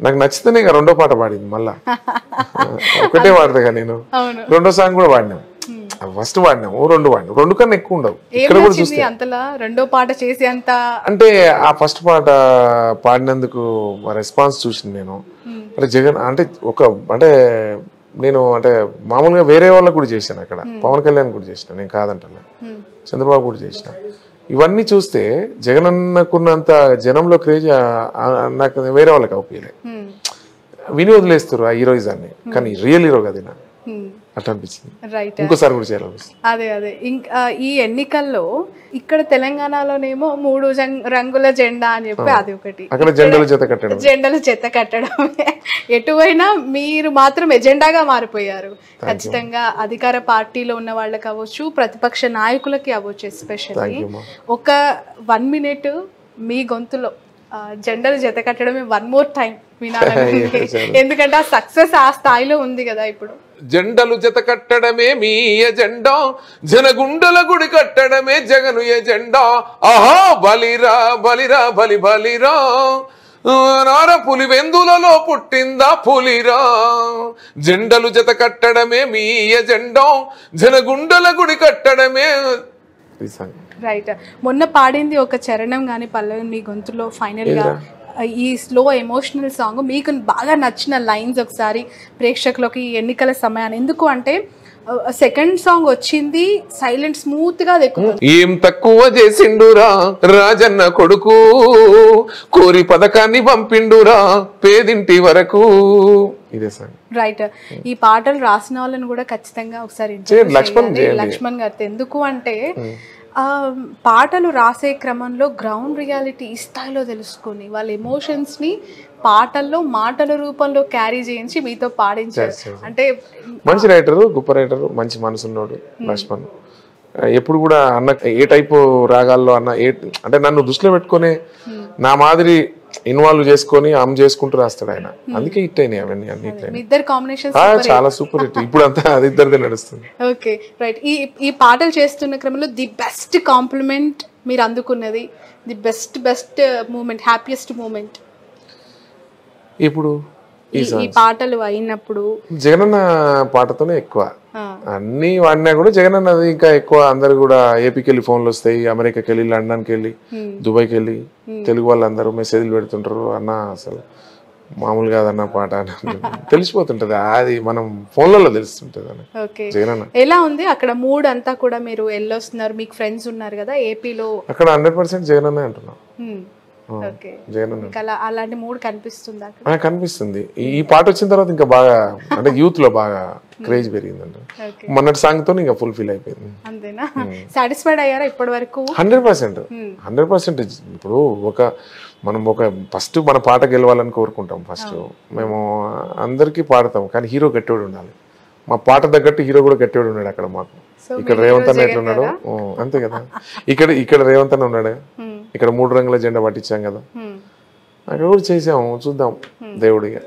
నాకు నచ్చితేనే ఇక రెండో పాట పాడింది మళ్ళా. ఒకటే పాడతాగా నేను, రెండో సాంగ్ కూడా పాడినాం. ఫస్ట్ పాడినాము, రెండు పాడినాం, రెండు కన్నా ఎక్కువ ఉండవు. ఇక్కడ కూడా చూస్తే అంతలా రెండో పాట చేసి అంత అంటే ఆ ఫస్ట్ పాట పాడినందుకు రెస్పాన్స్ చూసింది నేను. అంటే జగన్ అంటే అంటే నేను అంటే మామూలుగా వేరే వాళ్ళకు కూడా చేశాను. అక్కడ పవన్ కళ్యాణ్ కూడా చేసిన, నేను కాదంటున్నా, చంద్రబాబు కూడా చేసిన. ఇవన్నీ చూస్తే జగన్ అన్నకున్నంత జనంలో క్రేజ్ నాకు వేరే వాళ్ళకి అవుపీలే. విని వదిలేస్తారు ఆ హీరోయిజాన్ని, కానీ రియల్ హీరో కదా అట్లా అనిపించింది. ఇంకోసారి కూడా చేయాలనిపిస్తుంది. అదే ఇంకా ఈ ఎన్నికల్లో ఇక్కడ తెలంగాణలోనేమో 3 రంగుల జెండా అని చెప్పి అది ఒకటి, అక్కడ జెండాల జత కట్టడమే. ఎటువైనా మీరు మాత్రం ఎజెండాగా మారిపోయారు. ఖచ్చితంగా అధికార పార్టీలో ఉన్న వాళ్ళకి అవ్వచ్చు, ప్రతిపక్ష నాయకులకి అవ్వచ్చు. ఎస్పెషల్లీ ఒక 1 minute మీ గొంతులో జెండాలు జత కట్టడమే వన్ మోర్ టైం వినాలని, ఎందుకంటే ఆ సక్సెస్ ఆ స్థాయిలో ఉంది కదా ఇప్పుడు. జెండలు జత కట్టడమే మీ ఎజెండా, జనగుండల గుడి కట్టడమే జగను ఎజెండా. ఆహా బలిరా బలిరా బలి బలిరా, నార పులి వెందులలో పుట్టిందా పులిరా. జెండలు జత కట్టడమే మీ ఎజెండా, జనగుండల గుడి కట్టడమే. రైట్. మొన్న పాడింది ఒక చరణం కానీ పల్లవి మీ గొంతులో ఫైనల్ గా ఈ స్లో ఎమోషనల్ సాంగ్ మీకు బాగా నచ్చిన లైన్స్ ఒకసారి ప్రేక్షకులకి ఈ ఎన్నికల సమయాన్ని, ఎందుకు అంటే సెకండ్ సాంగ్ వచ్చింది సైలెంట్ స్మూత్ గా ఏం తక్కువ చేసిండురా రాజన్న కొడుకు, కోరి పథకాన్ని పంపిండురా పేదింటి వరకు. ఇదే సాంగ్. రైట్. ఈ పాటలు రాసిన వాళ్ళని కూడా ఖచ్చితంగా ఒకసారి లక్ష్మణ్ గారితో, ఎందుకు అంటే పాటలు రాసే క్రమంలో గ్రౌండ్ రియాలిటీ ఈ స్థాయిలో తెలుసుకొని వాళ్ళ ఎమోషన్స్ని పాటల్లో మాటల రూపంలో క్యారీ చేయించి మీతో పాడించారు. అంటే మంచి రైటరు, గొప్ప రైటరు, మంచి మనసున్నోడు లక్ష్మణ్. ఎప్పుడు కూడా అన్న ఏ టైపు రాగాల్లో అన్న అంటే నన్ను దృష్టిలో పెట్టుకొని నా మాదిరి ఇన్వాల్వ్ చేసుకొని చేసుకుంటూ రాస్తాడు ఆయన. అందుకే హిట్ అయినాయి అవన్నీ అన్ని. చాలా సూపర్ హిట్. ఇప్పుడు అంతా అది ఇద్దరిదే నడుస్తుంది. Okay right. ఈ పాటలు చేస్తున్న క్రమంలో ది బెస్ట్ కాంప్లిమెంట్ మీరు అందుకున్నది, the best moment, happiest moment ఇప్పుడు ఈ పాటలు అయినప్పుడు? జగనన్న పాటతోనే ఎక్కువ అన్ని వాడినా కూడా జగనన్నది ఇంకా ఎక్కువ. అందరు కూడా ఏపీకి వెళ్ళి ఫోన్లు వస్తాయి, అమెరికాకి వెళ్ళి, లండన్కి వెళ్ళి, దుబాయ్కి వెళ్ళి తెలుగు వాళ్ళందరూ మెసేజ్లు పెడుతుంటారు. అన్న అసలు మామూలు కాదన్న పాట తెలిసిపోతుంటది, అది మనం ఫోన్లలో తెలుస్తుంటది అని. జగనన్న ఎలా ఉంది అక్కడ మూడ్ అంతా కూడా? మీరు వెళ్ళొస్తున్నారు, మీకు ఫ్రెండ్స్ ఉన్నారు కదా ఏపీలో, అక్కడ 100% జగనన్నే అంటున్నాం. అలాంటి మూడ్ కనిపిస్తుంది? కనిపిస్తుంది. ఈ పాట వచ్చిన తర్వాత ఇంకా బాగా అంటే యూత్ లో బాగా క్రేజ్ పెరిగిందంట. మొన్నటి సాంగ్ తో ఇంకా ఫుల్ఫిల్ అయిపోయింది. అంతేనా? సాటిస్ఫైడ్ అయ్యారా ఇప్పటి వరకు? 100%. ఇప్పుడు మనం ఫస్ట్ మన పాట గెలవాలని కోరుకుంటాం. ఫస్ట్ మేము అందరికీ పాడతాం, కానీ హీరో గట్టివాడు ఉండాలి. మా పాట తగ్గట్టు హీరో కూడా గట్టివాడు ఉన్నాడు అక్కడ మాకు. ఇక్కడ రేవంత్ అన్న ఎట్లున్నాడు అంతే కదా, ఇక్కడ రేవంత్ అన్న ఉన్నాడు, ఇక్కడ 3 రంగుల జెండా పట్టించాం కదా, అక్కడ కూడా చేసాము. చూద్దాం దేవుడిగా.